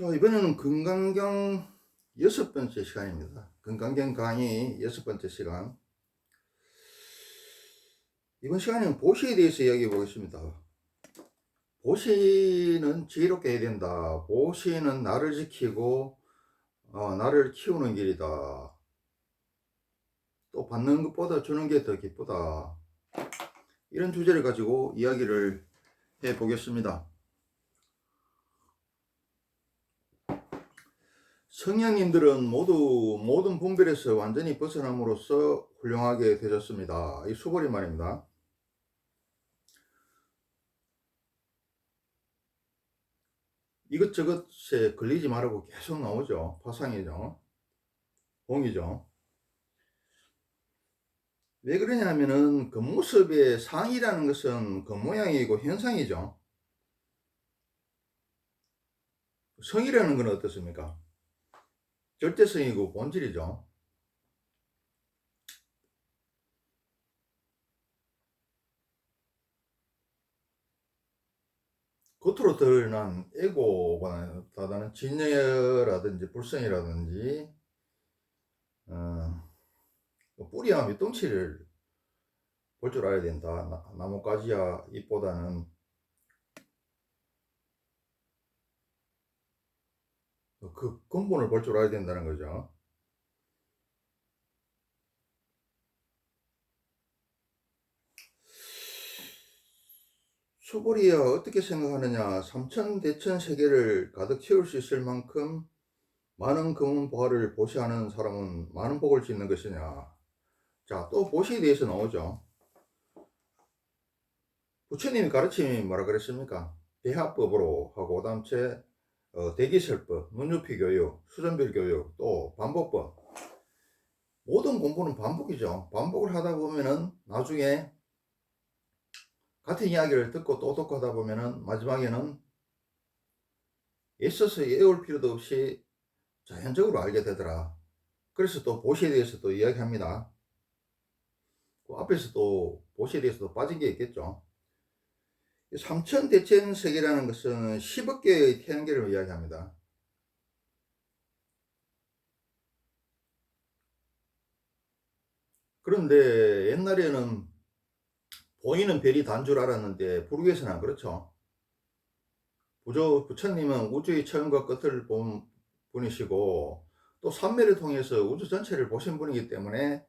자, 이번에는 건강경 6번째 시간입니다. 건강경 강의 6번째 시간. 이번 시간에는 보시에 대해서 이야기해 보겠습니다. 보시는 지혜롭게 해야 된다. 보시는 나를 지키고 나를 키우는 길이다. 또 받는 것보다 주는 게 더 기쁘다. 이런 주제를 가지고 이야기를 해 보겠습니다. 성령님들은 모두 모든 분별에서 완전히 벗어남으로써 훌륭하게 되셨습니다. 이 수고리 말입니다. 이것저것에 걸리지 말라고 계속 나오죠. 파상이죠. 봉이죠. 왜 그러냐면은 겉모습의 상이라는 것은 겉모양이고 현상이죠. 성이라는 건 어떻습니까? 절대성이고 본질이죠. 겉으로 드러난 에고보다는 진여라든지 불성이라든지 뿌리와 밑동치를 볼 줄 알아야 된다. 나뭇가지야 잎보다는 그 근본을 볼 줄 알아야 된다는 거죠. 수고리야 어떻게 생각하느냐? 삼천대천 세계를 가득 채울 수 있을 만큼 많은 금은 보화를 보시하는 사람은 많은 복을 짓는 것이냐? 자, 또 보시에 대해서 나오죠. 부처님이 가르침이 뭐라 그랬습니까? 배합법으로 하고 그다음에 대기설법, 눈높이 교육, 수전별 교육, 또 반복법. 모든 공부는 반복이죠. 반복을 하다 보면은 나중에 같은 이야기를 듣고 또 듣고 하다 보면은 마지막에는 애써서 외울 필요도 없이 자연적으로 알게 되더라. 그래서 또 보시에 대해서 또 이야기합니다. 그 앞에서 또 보시에 대해서도 빠진 게 있겠죠. 삼천대천 세계라는 것은 10억 개의 태양계를 이야기합니다. 그런데 옛날에는 보이는 별이 단 줄 알았는데 불교에서는 안 그렇죠. 부처님은 우주의 처음과 끝을 본 분이시고 또 삼매를 통해서 우주 전체를 보신 분이기 때문에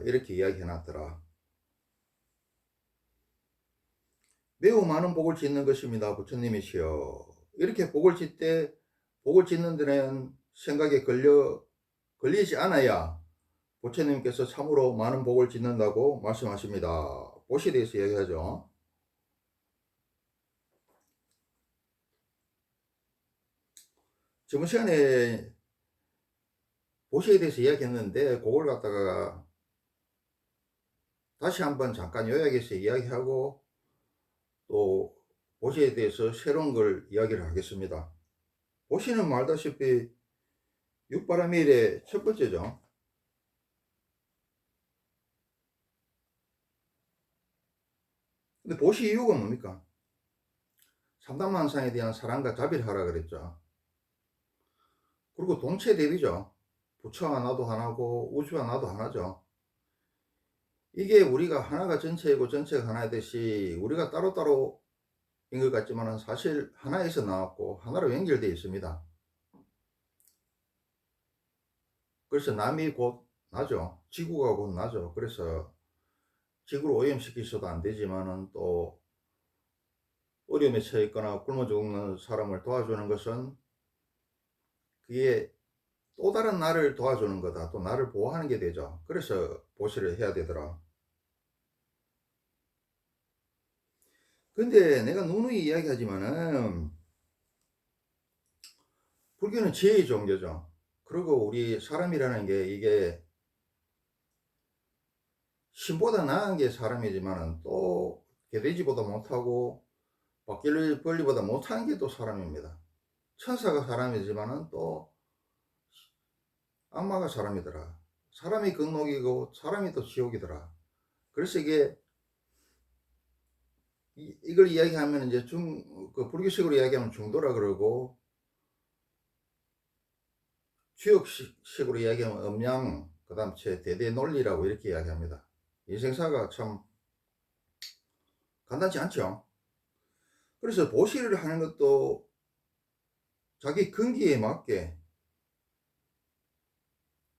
이렇게 이야기해 놨더라. 매우 많은 복을 짓는 것입니다. 부처님이시여. 이렇게 복을 짓는 데는 생각에 걸리지 않아야 부처님께서 참으로 많은 복을 짓는다고 말씀하십니다. 복에 대해서 이야기하죠. 저번 시간에 복에 대해서 이야기했는데 그걸 갖다가 다시 한번 잠깐 요약해서 이야기하고 또 복에 대해서 새로운 걸 이야기를 하겠습니다. 복은 말다시피 육바람의 일의 첫 번째죠. 근데 복의 이유가 뭡니까? 삼단만상에 대한 사랑과 자비를 하라 그랬죠. 그리고 동체 대비죠. 부처와 나도 하나고 우주와 나도 하나죠. 이게 우리가 하나가 전체이고 전체가 하나이듯이 우리가 따로따로인 것 같지만 사실 하나에서 나왔고 하나로 연결되어 있습니다. 그래서 남이 곧 나죠. 지구가 곧 나죠. 그래서 지구를 오염시키셔도 안 되지만은 또 어려움에 처해 있거나 굶어 죽는 사람을 도와주는 것은 그게 또 다른 나를 도와주는 거다. 또 나를 보호하는 게 되죠. 그래서 보시를 해야 되더라. 근데 내가 누누이 이야기하지만은 불교는 지혜의 종교죠. 그리고 우리 사람이라는 게 이게 신보다 나은 게 사람이지만은 또 개돼지보다 못하고 바퀴벌레보다 못한 게 또 사람입니다. 천사가 사람이지만은 또 악마가 사람이더라. 사람이 극록이고 사람이 또 지옥이더라. 그래서 이걸 이야기하면 이제 불교식으로 이야기하면 중도라 그러고 추역식으로 이야기하면 음양, 그 다음 대대 논리라고 이렇게 이야기합니다. 인생사가 참 간단치 않죠. 그래서 보시를 하는 것도 자기 근기에 맞게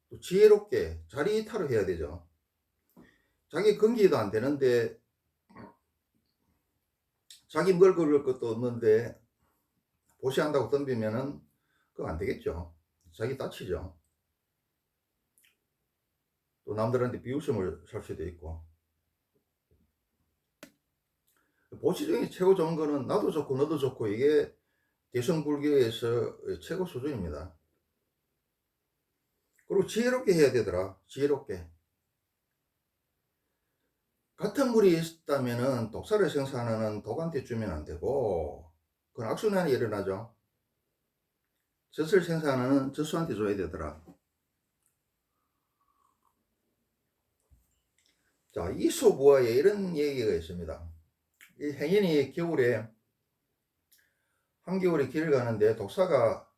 또 지혜롭게 자리이탈을 해야 되죠. 자기 근기도 안 되는데 자기 먹을 것도 없는데 보시한다고 덤비면은 그거 안 되겠죠. 자기 다치죠. 또 남들한테 비웃음을 살 수도 있고. 보시 중에 최고 좋은 거는 나도 좋고 너도 좋고, 이게 대승불교에서 최고 수준입니다. 그리고 지혜롭게 해야 되더라. 지혜롭게. 같은 물이 있다면은 독사를 생산하는 독한테 주면 안 되고, 그건 악순환이 일어나죠. 젖을 생산하는 젖소한테 줘야 되더라. 자, 이소부화에 이런 얘기가 있습니다. 이 행인이 겨울에, 한겨울에 길을 가는데 독사가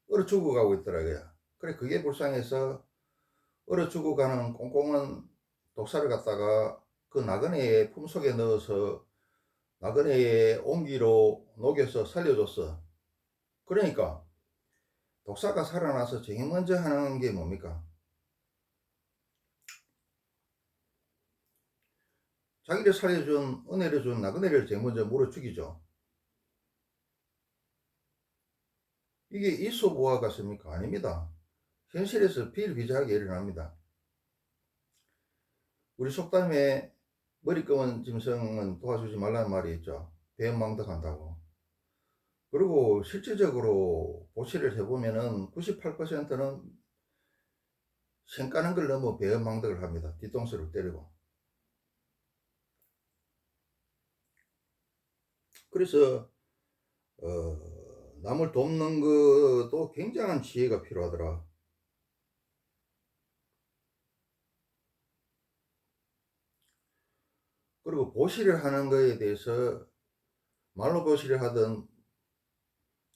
얼어 죽어가고 있더라고요. 그래, 그게 불쌍해서 얼어 죽어가는 꽁꽁한 독사를 갖다가 그 나그네의 품속에 넣어서 나그네의 옹기로 녹여서 살려줬어. 그러니까 독사가 살아나서 제일 먼저 하는 게 뭡니까? 자기를 살려준, 은혜를 준 나그네를 제일 먼저 물어 죽이죠. 이게 이소부화 같습니까? 아닙니다. 현실에서 비일비재하게 일어납니다. 우리 속담에 머리 검은 짐승은 도와주지 말라는 말이 있죠. 배은망덕한다고. 그리고 실질적으로 보시를 해보면은 98%는 생 까는 걸 넘어 배은망덕을 합니다. 뒤통수를 때리고. 그래서 남을 돕는 것도 굉장한 지혜가 필요하더라. 그리고 보시를 하는 거에 대해서 말로 보시를 하든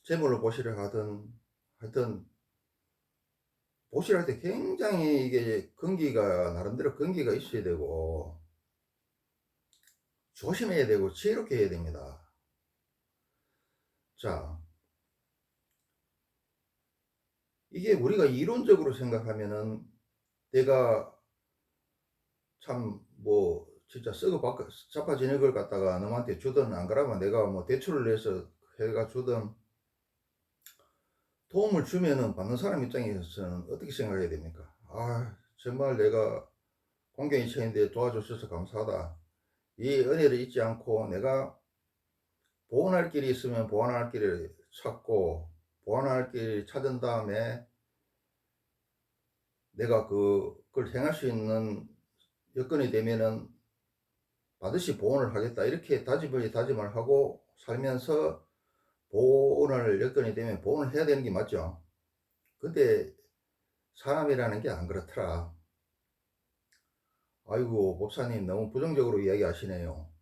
제물로 보시를 하든 하여튼 보시를 할 때 굉장히 이게 근기가, 나름대로 근기가 있어야 되고 조심해야 되고 지혜롭게 해야 됩니다. 자, 이게 우리가 이론적으로 생각하면은 내가 참 뭐 진짜 썩어 자빠지는 걸 갖다가 너한테 주든 안 그러면 내가 뭐 대출을 내서 해가 주든 도움을 주면은 받는 사람 입장에서는 어떻게 생각해야 됩니까? 아, 정말 내가 공경이처인데 도와주셔서 감사하다. 이 은혜를 잊지 않고 내가 보완할 길이 있으면 보완할 길을 찾고, 보완할 길을 찾은 다음에 내가 그걸 행할 수 있는 여건이 되면은 반드시 보온을 하겠다, 이렇게 다짐을 하고 살면서 보온을 여건이 되면 보온을 해야 되는 게 맞죠. 근데 사람이라는 게 안 그렇더라. 아이고 목사님 너무 부정적으로 이야기하시네요.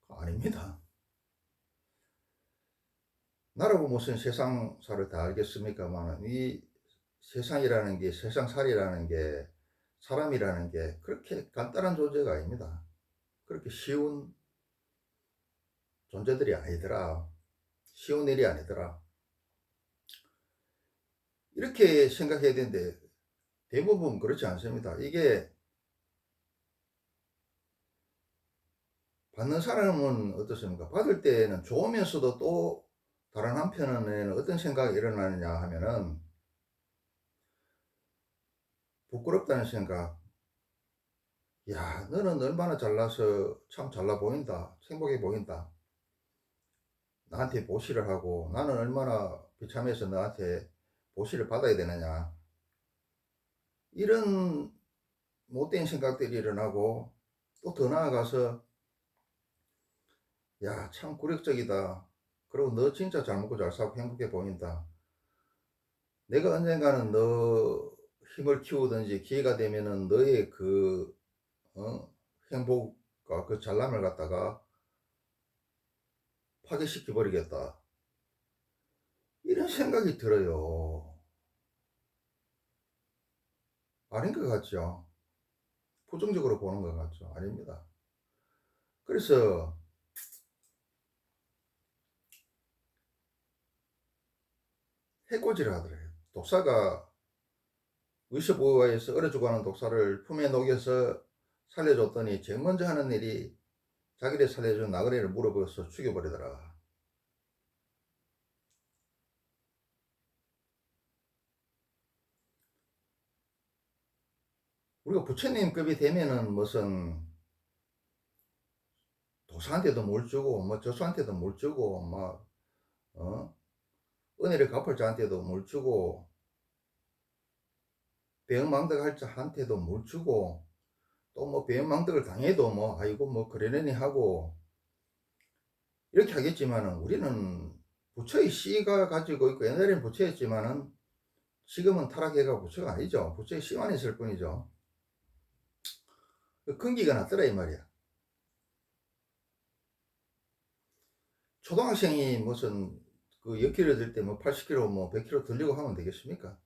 아닙니다. 나라고 무슨 세상사를 다 알겠습니까만, 이 세상이라는 게, 세상살이라는 게, 사람이라는 게 그렇게 간단한 존재가 아닙니다. 그렇게 쉬운 존재들이 아니더라. 쉬운 일이 아니더라. 이렇게 생각해야 되는데 대부분 그렇지 않습니다. 이게 받는 사람은 어떻습니까? 받을 때는 좋으면서도 또 다른 한편에는 어떤 생각이 일어나느냐 하면은 부끄럽다는 생각. 야, 너는 얼마나 잘나서 참 잘나 보인다. 행복해 보인다. 나한테 보시를 하고 나는 얼마나 비참해서 너한테 보시를 받아야 되느냐. 이런 못된 생각들이 일어나고, 또 더 나아가서 야, 참 굴욕적이다. 그리고 너 진짜 잘 먹고 잘 살고 행복해 보인다. 내가 언젠가는 너 힘을 키우든지 기회가 되면은 너의 행복과 그 잘남을 갖다가 파괴시켜 버리겠다. 이런 생각이 들어요. 아닌 것 같죠. 부정적으로 보는 것 같죠. 아닙니다. 그래서 해코지를 하더래요. 독사가 위셔보호에서 얼어 죽어가는 독사를 품에 녹여서 살려줬더니 제일 먼저 하는 일이 자기를 살려준 나그네를 물어버려서 죽여버리더라. 우리가 부처님급이 되면은 무슨 도사한테도 뭘 주고 뭐 저수한테도 뭘 주고 막 은혜를 갚을 자한테도 뭘 주고 배은망덕할 자한테도 뭘 주고 또 뭐 배은망덕을 당해도 뭐 아이고 뭐 그러려니 하고 이렇게 하겠지만은 우리는 부처의 씨가 가지고 있고 옛날에는 부처였지만은 지금은 타락해가 부처가 아니죠. 부처의 씨만 있을 뿐이죠. 그 근기가 났더라 이 말이야. 초등학생이 무슨 그 몇 킬로 들 때 뭐 80킬로 뭐 100킬로 들려고 하면 되겠습니까?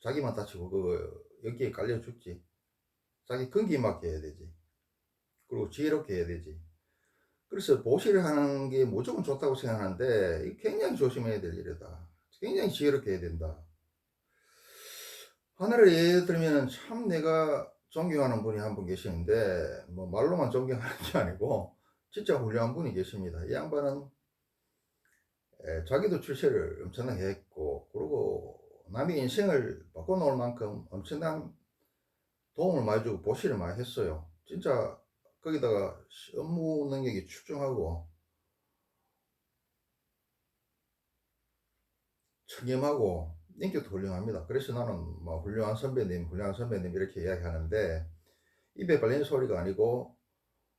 자기만 다치고 그 여기에 깔려 죽지. 자기 근기 맞게 해야 되지. 그리고 지혜롭게 해야 되지. 그래서 보시를 하는 게 무조건 좋다고 생각하는데 굉장히 조심해야 될 일이다. 굉장히 지혜롭게 해야 된다. 하나를 예를 들면 참 내가 존경하는 분이 한 분 계시는데 뭐 말로만 존경하는 게 아니고 진짜 훌륭한 분이 계십니다. 이 양반은 자기도 출세를 엄청나게 했고 그리고 남의 인생을 바꿔놓을 만큼 엄청난 도움을 많이 주고 보시를 많이 했어요. 진짜 거기다가 업무 능력이 출중하고 청렴하고 인격도 훌륭합니다. 그래서 나는 뭐 훌륭한 선배님 이렇게 이야기하는데 입에 발리는 소리가 아니고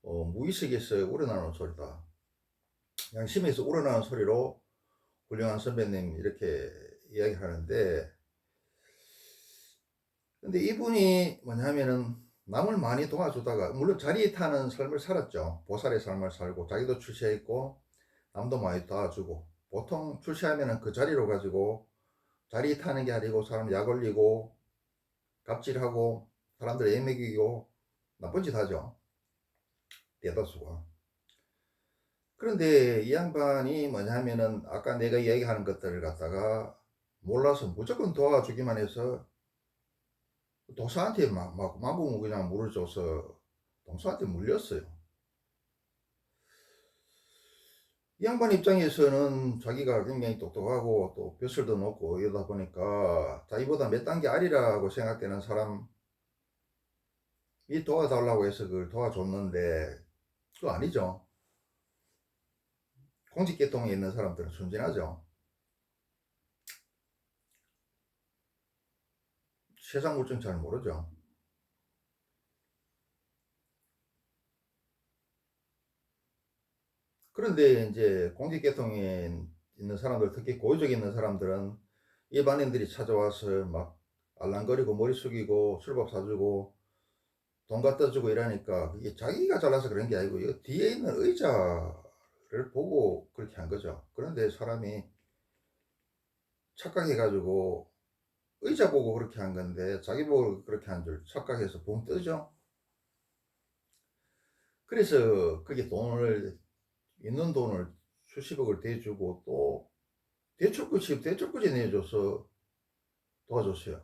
무의식에서 우러나오는 소리다. 양심에서 우러나오는 소리로 훌륭한 선배님 이렇게 이야기하는데 근데 이분이 뭐냐면은 남을 많이 도와주다가 물론 자리 타는 삶을 살았죠. 보살의 삶을 살고 자기도 출세했고 남도 많이 도와주고 보통 출세하면은 그 자리로 가지고 자리 타는 게 아니고 사람 약 올리고 갑질하고 사람들 애먹이고 나쁜 짓 하죠. 대다수가. 그런데 이 양반이 뭐냐면은 아까 내가 이야기하는 것들을 갖다가 몰라서 무조건 도와주기만 해서 도사한테 막 마구 그냥 물을 줘서 동서한테 물렸어요. 이 양반 입장에서는 자기가 굉장히 똑똑하고 또 벼슬도 높고 이러다 보니까 자기보다 몇 단계 아래라고 생각되는 사람이 도와달라고 해서 그걸 도와줬는데 그거 아니죠. 공직계통에 있는 사람들은 순진하죠. 세상 물정 잘 모르죠. 그런데 이제 공직계통에 있는 사람들, 특히 고위직에 있는 사람들은 일반인들이 찾아와서 막 알랑거리고 머리 숙이고 술밥 사주고 돈 갖다 주고 이러니까 그게 자기가 잘나서 그런 게 아니고 이 뒤에 있는 의자를 보고 그렇게 한 거죠. 그런데 사람이 착각해가지고 의자 보고 그렇게 한 건데 자기 보고 그렇게 한 줄 착각해서 붕 뜨죠. 그래서 그게 돈을 있는 돈을 수십억을 대주고 또 대출까지 내줘서 도와줬어요.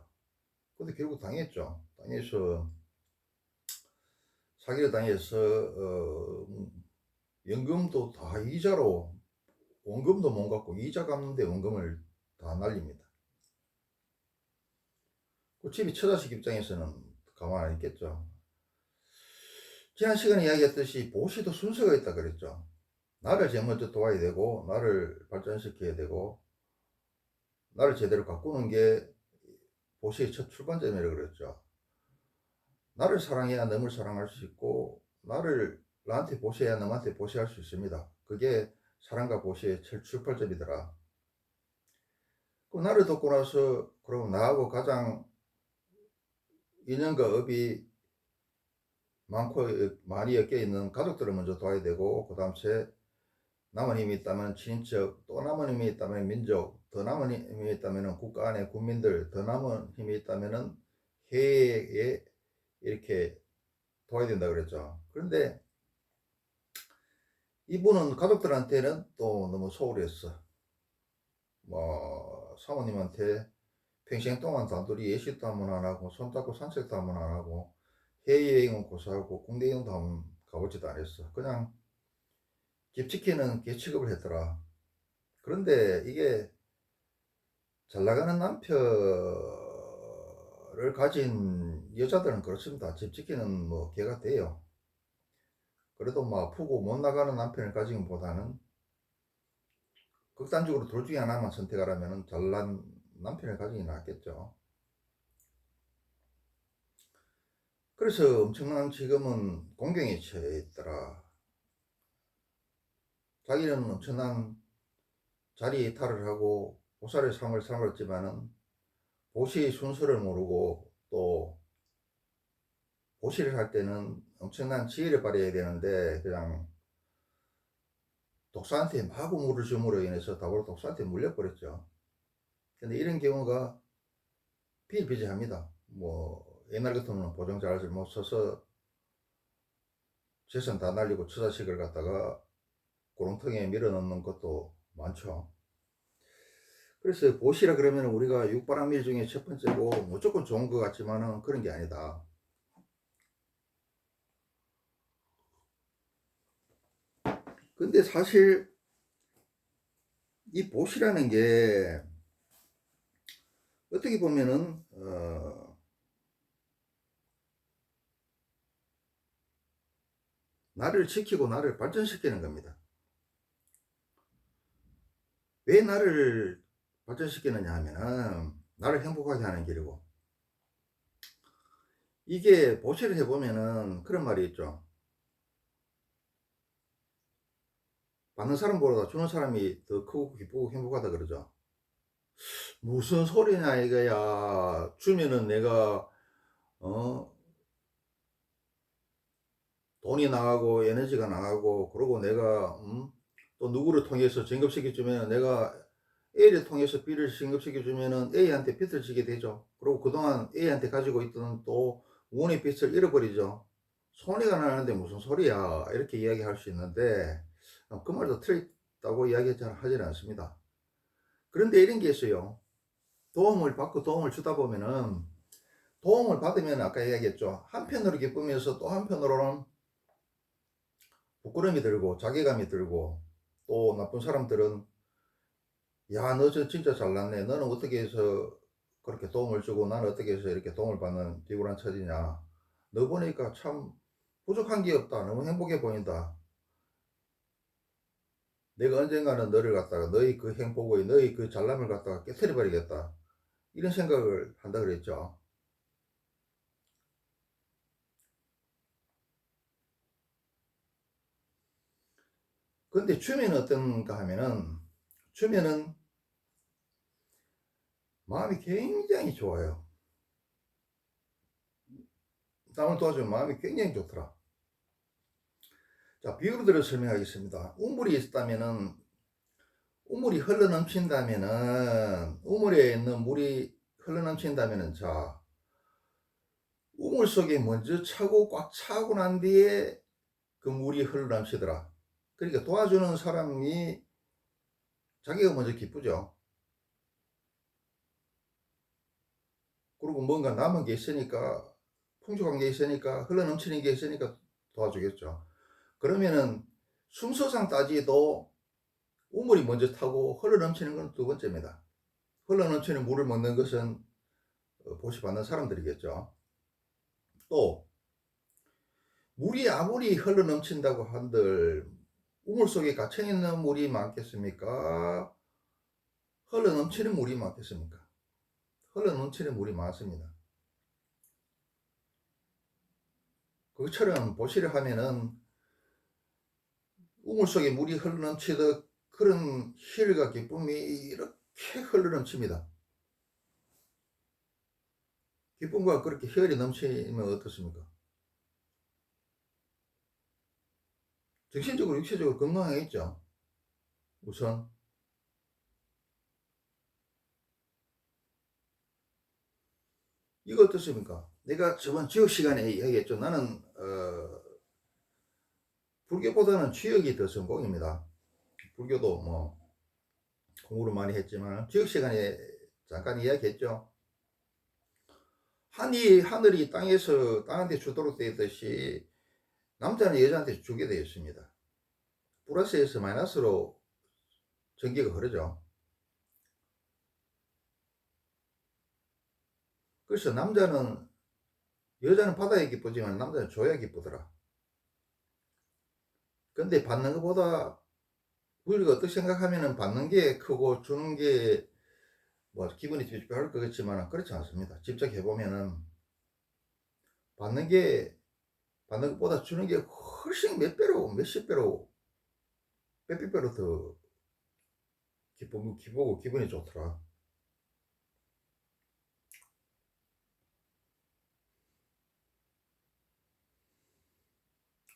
근데 결국 당했죠. 당해서 사기를 당해서 연금도 다 이자로 원금도 못 갚고 이자 갚는데 원금을 다 날립니다. 그 집이 처자식 입장에서는 가만 안 있겠죠. 지난 시간에 이야기했듯이 보시도 순서가 있다 그랬죠. 나를 제일 먼저 도와야 되고 나를 발전시켜야 되고 나를 제대로 가꾸는 게 보시의 첫 출발점이라고 그랬죠. 나를 사랑해야 남을 사랑할 수 있고 나한테 보시해야 남한테 보시할 수 있습니다. 그게 사랑과 보시의 첫 출발점이더라. 그 나를 돕고 나서 그럼 나하고 가장 인연과 업이 많고 많이 엮여 있는 가족들을 먼저 도와야 되고 그 다음에 남은 힘이 있다면 친인척, 또 남은 힘이 있다면 민족, 더 남은 힘이 있다면 국가 안에 국민들, 더 남은 힘이 있다면 해에 이렇게 도와야 된다 그랬죠. 그런데 이분은 가족들한테는 또 너무 소홀히 했어. 뭐 사모님한테 평생 동안 단둘이 예식도 한번 안 하고 손잡고 산책도 한번 안 하고 해외여행은 고사하고 국내 여행도 한번 가보지도 않았어. 그냥 집 지키는 개 취급을 했더라. 그런데 이게 잘 나가는 남편을 가진 여자들은 그렇습니다. 집 지키는 뭐 개가 돼요. 그래도 뭐 아프고 못 나가는 남편을 가진 것보다는 극단적으로 둘 중에 하나만 선택하라면 잘난 남편을 가지는 낫겠죠. 그래서 엄청난 지금은 공경에 처해 있더라. 자기는 엄청난 자리 이탈을 하고 보살의 삶을 살았지만은 보시의 순서를 모르고 또 보시를 할 때는 엄청난 지혜를 발휘해야 되는데 그냥 독사한테 마구 물을 줌으로 인해서 다바로 독사한테 물려버렸죠. 근데 이런 경우가 비일비재합니다. 뭐 옛날 같으면 보정자를 못 써서 재산 다 날리고 처자식을 갖다가 구렁텅이에 밀어넣는 것도 많죠. 그래서 보시라 그러면 우리가 육바람일 중에 첫 번째고 무조건 좋은 것 같지만은 그런 게 아니다. 근데 사실 이 보시라는 게 어떻게 보면은 나를 지키고 나를 발전시키는 겁니다. 왜 나를 발전시키느냐 하면은 나를 행복하게 하는 길이고, 이게 보시를 해보면은 그런 말이 있죠. 받는 사람보다 주는 사람이 더 크고 기쁘고 행복하다 그러죠. 무슨 소리냐 이거야. 주면은 내가 어 돈이 나가고 에너지가 나가고, 그러고 내가 또 누구를 통해서 진급시켜 주면 내가 A를 통해서 B를 진급시켜 주면은 A한테 빚을 지게 되죠. 그리고 그동안 A한테 가지고 있던 또 원의 빚을 잃어버리죠. 손해가 나는데 무슨 소리야 이렇게 이야기할 수 있는데 그 말도 틀렸다고 이야기 잘 하지는 않습니다. 그런데 이런 게 있어요. 도움을 받고 도움을 주다 보면은, 도움을 받으면 아까 이야기했죠. 한편으로 기쁘면서 또 한편으로는 부끄러움이 들고 자괴감이 들고, 또 나쁜 사람들은 야 너 저 진짜 잘났네, 너는 어떻게 해서 그렇게 도움을 주고 나는 어떻게 해서 이렇게 도움을 받는 비굴한 처지냐, 너 보니까 참 부족한 게 없다, 너무 행복해 보인다, 내가 언젠가는 너를 갖다가 너의 그 행복의 너의 그 잘남을 갖다가 깨트려 버리겠다, 이런 생각을 한다 그랬죠. 근데 주면은 어떤가 하면은, 주면은 마음이 굉장히 좋아요. 남을 도와주면 마음이 굉장히 좋더라. 자, 비유를 들어 설명하겠습니다. 우물이 있다면은, 우물이 흘러넘친다면은, 우물에 있는 물이 흘러넘친다면은, 자, 우물 속에 먼저 차고 꽉 차고 난 뒤에 그 물이 흘러넘치더라. 그러니까 도와주는 사람이 자기가 먼저 기쁘죠. 그리고 뭔가 남은 게 있으니까, 풍족한 게 있으니까, 흘러넘치는 게 있으니까 도와주겠죠. 그러면은 순서상 따지도 우물이 먼저 타고 흘러넘치는 건 두 번째입니다. 흘러넘치는 물을 먹는 것은 보시받는 사람들이겠죠. 또 물이 아무리 흘러넘친다고 한들 우물 속에 갇혀있는 물이 많겠습니까? 흘러넘치는 물이 많겠습니까? 흘러넘치는 물이 많습니다. 그것처럼 보시를 하면은 우물 속에 물이 흘러넘치듯 그런 희열과 기쁨이 이렇게 흘러넘칩니다. 기쁨과 그렇게 희열이 넘치면 어떻습니까? 정신적으로 육체적으로 건강하겠죠. 우선 이거 어떻습니까? 내가 저번 지역 시간에 이야기했죠. 나는 불교보다는 지역이 더 전공입니다. 불교도 뭐 공부를 많이 했지만 지역 시간에 잠깐 이야기했죠. 하늘이 땅에서 땅한테 주도록 되어 있듯이 남자는 여자한테 주게 되어 있습니다. 플러스에서 마이너스로 전기가 흐르죠. 그래서 여자는 받아야 기쁘지만 남자는 줘야 기쁘더라. 근데 받는 것보다 우리가 어떻게 생각하면은 받는 게 크고 주는 게 뭐 기분이 찝찝할 것 같지만 그렇지 않습니다. 직접 해보면은 받는 것보다 주는 게 훨씬 몇 배로 몇십 배로 몇백 배로 더 기쁘고 기분이 좋더라.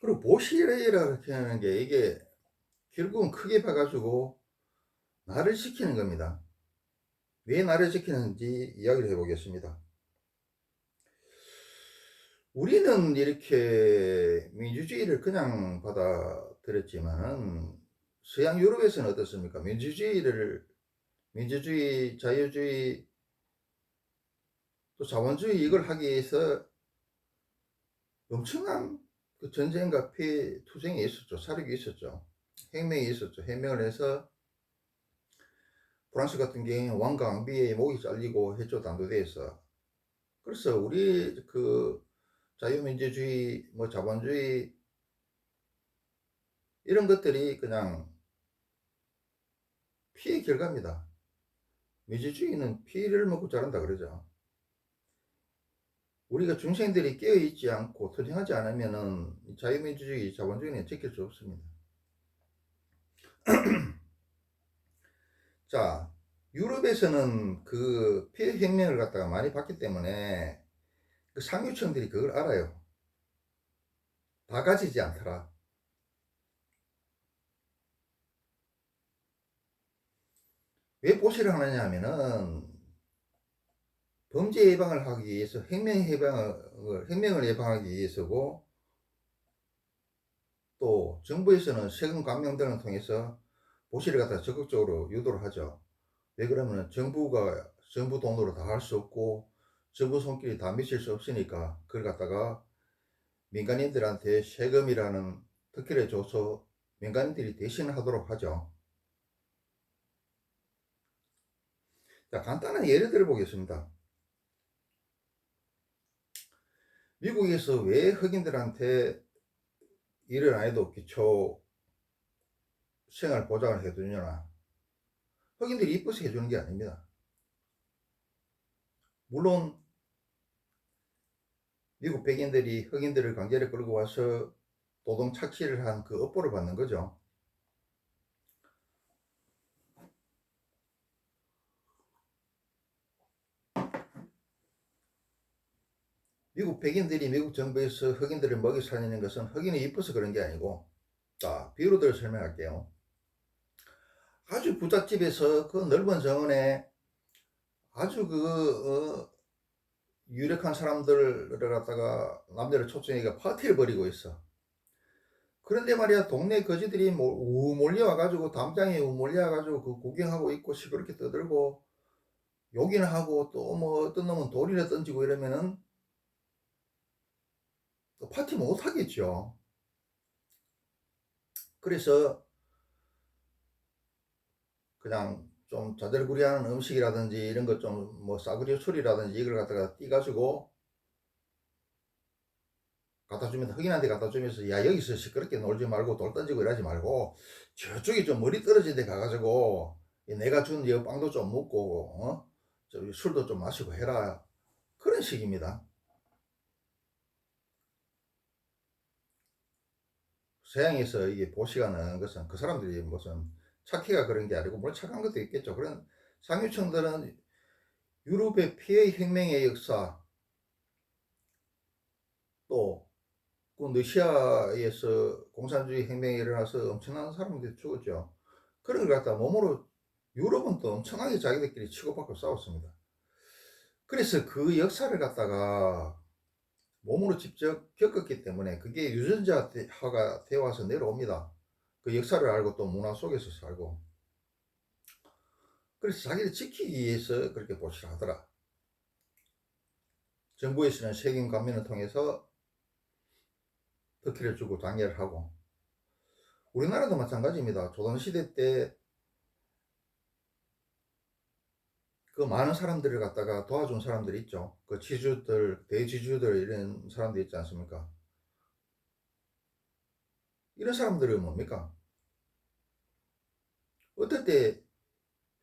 그리고 보시레이라 하는 게 이게 결국은 크게 봐가지고 나를 지키는 겁니다. 왜 나를 지키는지 이야기를 해보겠습니다. 우리는 이렇게 민주주의를 그냥 받아들였지만은 서양 유럽에서는 어떻습니까? 민주주의, 자유주의, 또 자본주의 이걸 하기 위해서 엄청난 그 전쟁과 피해 투쟁이 있었죠. 사륙이 있었죠. 혁명이 있었죠. 혁명을 해서 프랑스 같은 경우에 왕과 왕비의 목이 잘리고 했죠. 단도대에서. 그래서 우리 그 자유민주주의, 뭐 자본주의 이런 것들이 그냥 피해 결과입니다. 민주주의는 피를 먹고 자란다 그러죠. 우리가 중생들이 깨어있지 않고 투쟁하지 않으면은 자유민주주의, 자본주의는 지킬 수 없습니다. 자, 유럽에서는 그 피해 혁명을 갖다가 많이 봤기 때문에 그 상류층들이 그걸 알아요. 다 가지지 않더라. 왜 보시를 하느냐 하면은 범죄 예방을 하기 위해서 혁명을 예방하기 위해서고, 또 정부에서는 세금 감면 등을 통해서 보시를 갖다 적극적으로 유도를 하죠. 왜 그러면 정부 돈으로 다 할 수 없고 정부 손길이 다 미칠 수 없으니까 그걸 갖다가 민간인들한테 세금이라는 특혜를 줘서 민간인들이 대신하도록 하죠. 자, 간단한 예를 들어 보겠습니다. 미국에서 왜 흑인들한테 일을 안 해도 기초 생활 보장을 해주느냐? 흑인들이 이뻐서 해주는 게 아닙니다. 물론 미국 백인들이 흑인들을 강제로 끌고 와서 노동 착취를 한 그 업보를 받는 거죠. 미국 백인들이 미국 정부에서 흑인들을 먹여 살리는 것은 흑인이 이뻐서 그런 게 아니고, 자, 비유로 들어 설명할게요. 아주 부잣집에서 그 넓은 정원에 아주 유력한 사람들을 갖다가 남들을 초청해가 파티를 벌이고 있어. 그런데 말이야, 동네 거지들이 몰려와가지고, 담장에 몰려와가지고 그 구경하고 있고 시끄럽게 떠들고 욕이나 하고, 또 뭐 어떤 놈은 돌이나 던지고 이러면은 또 파티 못 하겠죠. 그래서 그냥 좀 자잘구리한 음식이라든지 이런 것 좀 뭐 싸구려 술이라든지 이걸 갖다가 띠가지고 갖다 주면, 흑인한테 갖다 주면서, 야, 여기서 시끄럽게 놀지 말고 돌 던지고 이러지 말고 저쪽에 좀 머리 떨어진 데 가가지고 내가 준 이 빵도 좀 먹고 술도 좀 마시고 해라. 그런 식입니다. 서양에서 이게 보시가는 것은 그 사람들이 무슨 착해가 그런 게 아니고, 물론 착한 것도 있겠죠. 그런 상류층들은 유럽의 피해 혁명의 역사, 또 그 러시아에서 공산주의 혁명이 일어나서 엄청난 사람들이 죽었죠. 그런 걸 갖다 몸으로, 유럽은 또 엄청나게 자기들끼리 치고받고 싸웠습니다. 그래서 그 역사를 갖다가 몸으로 직접 겪었기 때문에 그게 유전자화가 되어 와서 내려옵니다. 그 역사를 알고 또 문화 속에서 살고. 그래서 자기를 지키기 위해서 그렇게 보시라 하더라. 정부에서는 세균 감면을 통해서 특혜를 주고 장려를 하고, 우리나라도 마찬가지입니다. 조선시대 때 그 많은 사람들을 갖다가 도와준 사람들이 있죠. 그 지주들, 대지주들 이런 사람들 있지 않습니까? 이런 사람들은 뭡니까? 어떨 때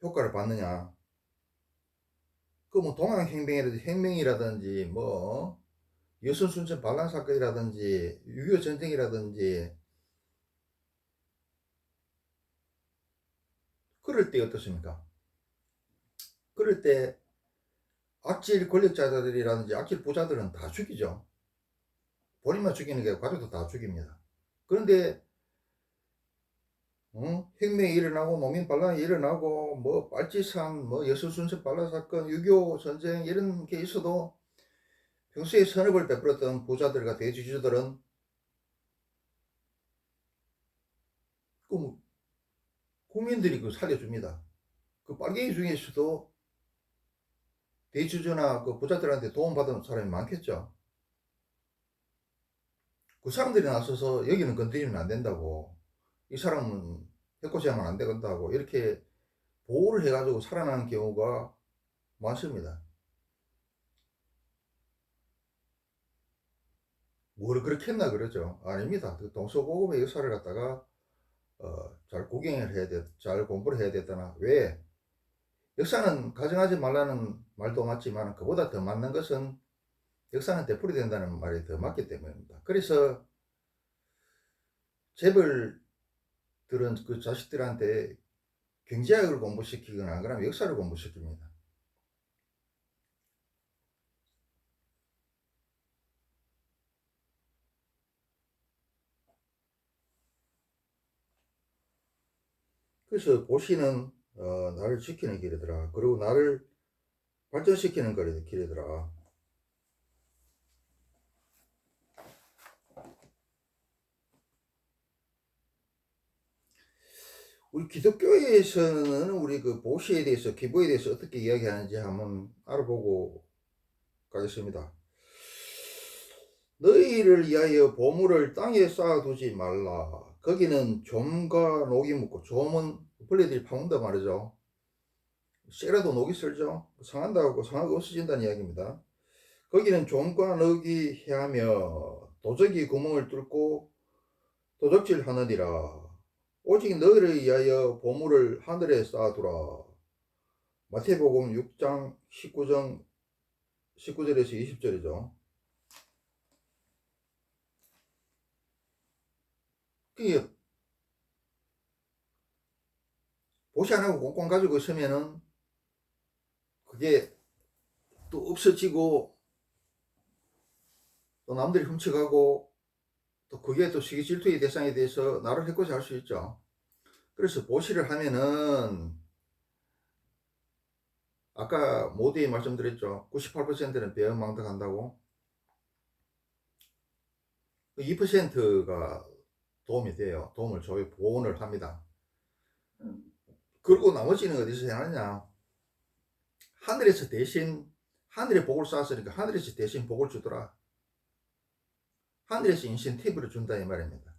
효과를 받느냐? 그 뭐 동학혁명이라든지 뭐 여순순천 반란 사건이라든지 6.25 전쟁이라든지 그럴 때 어떻습니까? 그럴 때 악질 권력자들이라든지 악질 부자들은 다 죽이죠. 본인만 죽이는 게 아니고 가족도 다 죽입니다. 그런데 혁명이 일어나고 농민 반란이 일어나고 뭐 빨치산 뭐 여수순천 반란 사건 6.25 전쟁 이런 게 있어도 평소에 선업을 베풀었던 부자들과 대지주들은 그 국민들이 그 살려줍니다. 그 빨갱이 중에서도 대주주나 그 부자들한테 도움받은 사람이 많겠죠. 그 사람들이 나서서 여기는 건드리면 안 된다고, 이 사람은 해코지하면 안 된다고 이렇게 보호를 해가지고 살아나는 경우가 많습니다. 뭘 그렇게 했나 그러죠. 아닙니다. 그 동서고금의 역사를 갖다가 잘 구경을 해야 돼, 잘 공부를 해야 됐다나. 왜? 역사는 가정하지 말라는 말도 맞지만 그보다 더 맞는 것은 역사는 되풀이된다는 말이 더 맞기 때문입니다. 그래서 재벌들은 그 자식들한테 경제학을 공부시키거나 안 그러면 역사를 공부시킵니다. 그래서 보시는 나를 지키는 길이더라. 그리고 나를 발전시키는 길이더라. 우리 기독교에서는 우리 그 보시에 대해서, 기부에 대해서 어떻게 이야기하는지 한번 알아보고 가겠습니다. 너희를 위하여 보물을 땅에 쌓아두지 말라. 거기는 좀과 녹이 묻고, 좀은 벌레들이 파문다 말이죠. 쇠라도 녹이 슬죠. 상한다고 상하고 없어진다는 이야기입니다. 거기는 좀과 녹이 해하며 도적이 구멍을 뚫고 도적질 하느니라. 오직 너희를 위하여 보물을 하늘에 쌓아두라. 마태복음 6장 19절에서 20절이죠. 그게 보시 안 하고 꽁꽁 가지고 있으면은 그게 또 없어지고 또 남들이 훔쳐가고 또 그게 또 시기 질투의 대상이 돼서 나를 해코지 할 수 있죠. 그래서 보시를 하면은 아까 모두에 말씀드렸죠. 98%는 배은망덕한다고. 2%가 도움이 돼요. 도움을 줘요. 보온을 합니다. 그리고 나머지는 어디서 해놨냐? 하늘에서 대신, 하늘에 복을 쌓았으니까 하늘에서 대신 복을 주더라. 하늘에서 인센티브를 준다 이 말입니다.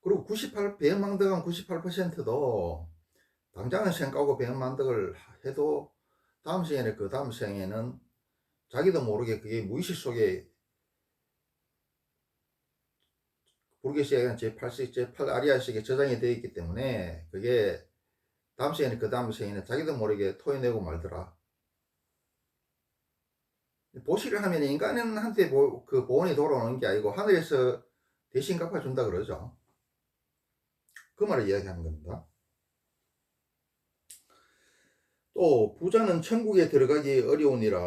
그리고 배은망덕한 98%도 당장은 생각하고 배은망덕을 해도 다음 생에는, 그 다음 생에는 자기도 모르게 그게 무의식 속에 불교시에 제8 아리아식에 저장이 되어 있기 때문에 그게 다음 생에는, 그 다음 생에는 자기도 모르게 토해내고 말더라. 보시를 하면 인간한테 그 보온이 돌아오는 게 아니고 하늘에서 대신 갚아준다 그러죠. 그 말을 이야기하는 겁니다. 또 부자는 천국에 들어가기 어려우니라.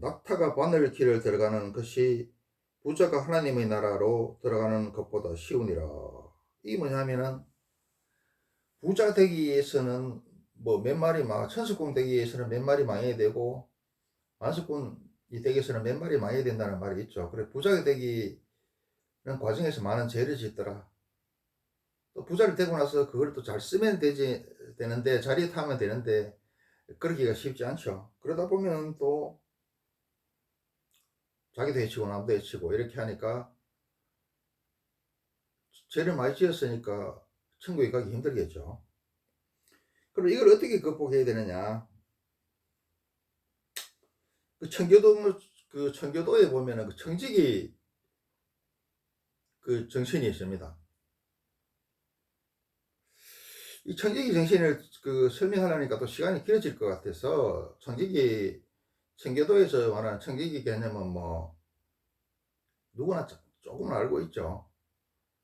낙타가 바늘길을 들어가는 것이 부자가 하나님의 나라로 들어가는 것보다 쉬우니라. 이게 뭐냐면은 부자 되기 위해서는 뭐 몇 마리 막 천석궁 되기 위해서는 몇 마리 망해야 되고 만석궁이 되기 위해서는 몇 마리 망해야 된다는 말이 있죠. 그래 부자가 되기는 과정에서 많은 죄를 짓더라. 또 부자를 되고 나서 그걸 또 잘 쓰면 되는데 자리에 타면 되는데 그러기가 쉽지 않죠. 그러다 보면 또 자기도 해치고 남도 해치고 이렇게 하니까 죄를 많이 지었으니까 천국에 가기 힘들겠죠. 그럼 이걸 어떻게 극복해야 되느냐? 그 청교도에 보면은 그 청지기 그 정신이 있습니다. 이 청지기 정신을 그 설명하려니까 또 시간이 길어질 것 같아서 청교도에서 말하는 청지기 개념은 뭐 누구나 조금은 알고 있죠.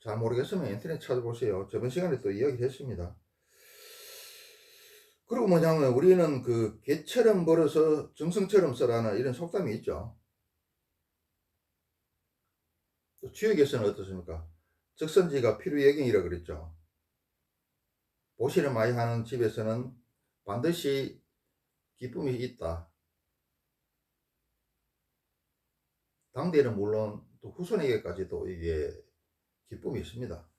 잘 모르겠으면 인터넷 찾아보세요. 저번 시간에 또 이야기했습니다. 그리고 뭐냐면 우리는 그 개처럼 벌어서 정성처럼 써라는 이런 속담이 있죠. 또 주역에서는 어떻습니까? 적선지가 필요예경이라 그랬죠. 보시를 많이 하는 집에서는 반드시 기쁨이 있다. 당대는 물론 또 후손에게까지도 이게 기쁨이 있습니다.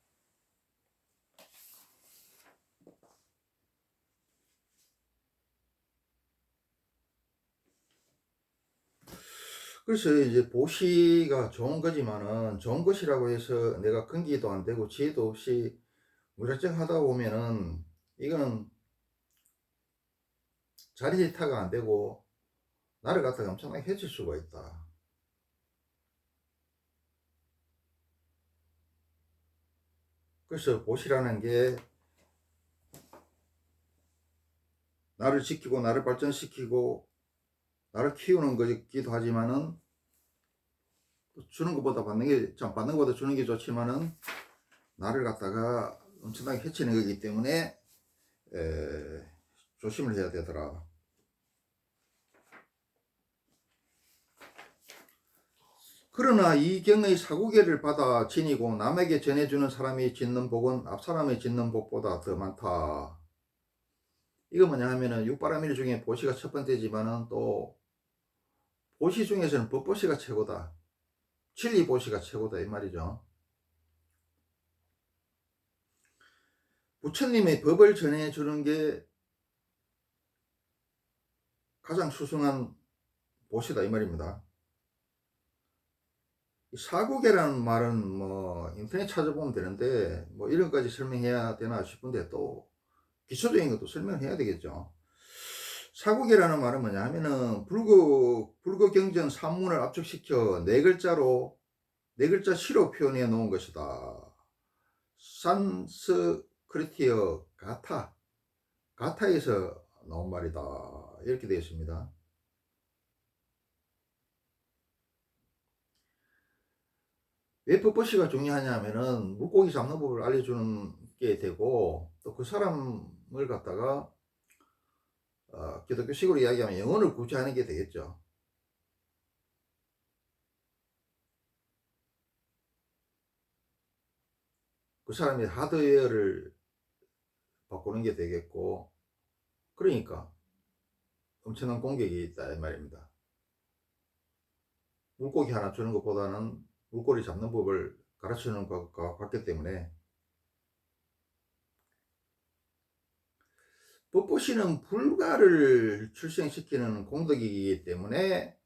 그래서 이제 보시가 좋은 거지만은 좋은 것이라고 해서 내가 근기도 안 되고 지혜도 없이 무작정 하다 보면은 이거는 자리지타가 안 되고 나를 갖다가 엄청나게 해칠 수가 있다. 그래서 보시라는 게 나를 지키고 나를 발전시키고 나를 키우는 거기도 하지만은 주는 것보다 받는 것보다 주는 게 좋지만은 나를 갖다가 엄청나게 해치는 거기 때문에 조심을 해야 되더라. 그러나 이 경의 사구계를 받아 지니고 남에게 전해주는 사람이 짓는 복은 앞 사람이 짓는 복보다 더 많다. 이거 뭐냐 하면은 육바라밀 중에 보시가 첫 번째지만은 또 보시 중에서는 법보시가 최고다. 진리보시가 최고다 이 말이죠. 부처님의 법을 전해주는 게 가장 수승한 보시다 이 말입니다. 사구계라는 말은 뭐 인터넷 찾아보면 되는데 뭐 이런 까지 설명해야 되나 싶은데 또 기초적인 것도 설명해야 되겠죠. 사구계라는 말은 뭐냐 하면은 불교경전 산문을 압축시켜 네 글자 시로 표현해 놓은 것이다. 산스크리티어 가타에서 나온 말이다. 이렇게 되어 있습니다. 왜 법보시가 중요하냐면은 물고기 잡는 법을 알려주는 게 되고 또 그 사람을 갖다가 기독교식으로 이야기하면 영혼을 구제하는 게 되겠죠. 그 사람이 하드웨어를 바꾸는 게 되겠고 그러니까 엄청난 공격이 있다 이 말입니다. 물고기 하나 주는 것보다는 물고기 잡는 법을 가르치는 것과 같기 때문에 법보시는 불가를 출생시키는 공덕이기 때문에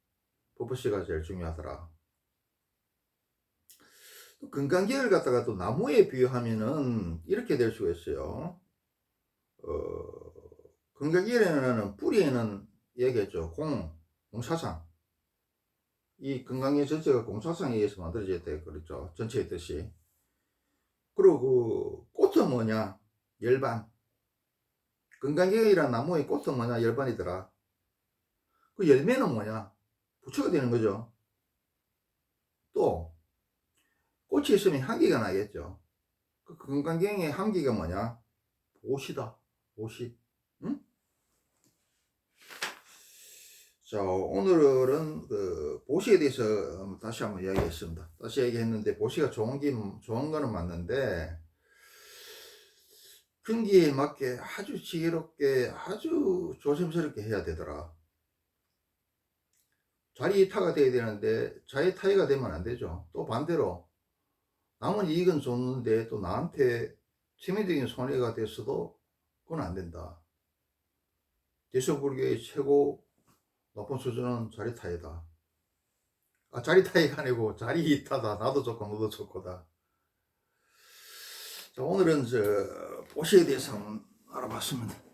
법보시가 제일 중요하더라. 또 금강경을 갖다가 또 나무에 비유하면은 이렇게 될 수가 있어요. 금강경에는 뿌리에는 얘기했죠. 공사상. 이 금강경 전체가 공사상에 의해서 만들어졌다 그랬죠. 전체의 뜻이. 그리고 그 꽃은 뭐냐? 열반. 금강경이란 나무의 꽃은 뭐냐? 열반이더라. 그 열매는 뭐냐? 부처가 되는 거죠. 또 꽃이 있으면 향기가 나겠죠. 그 금강경의 향기가 뭐냐? 보시다. 보시. 응? 자, 오늘은 그 보시에 대해서 다시 한번 이야기했습니다. 다시 얘기했는데 보시가 좋은 거는 맞는데 경기에 맞게 아주 지혜롭게 아주 조심스럽게 해야 되더라. 자리 이타가 돼야 되는데 자리 타이가 되면 안 되죠. 또 반대로 남은 이익은 줬는데 또 나한테 치명적인 손해가 됐어도 그건 안 된다. 대서불교의 최고 높은 수준은 자리 타이다. 아, 자리 타이가 아니고 자리 이타다. 나도 좋고 너도 좋고다. 자, 오늘은 보시에 대해서 한번 알아봤습니다.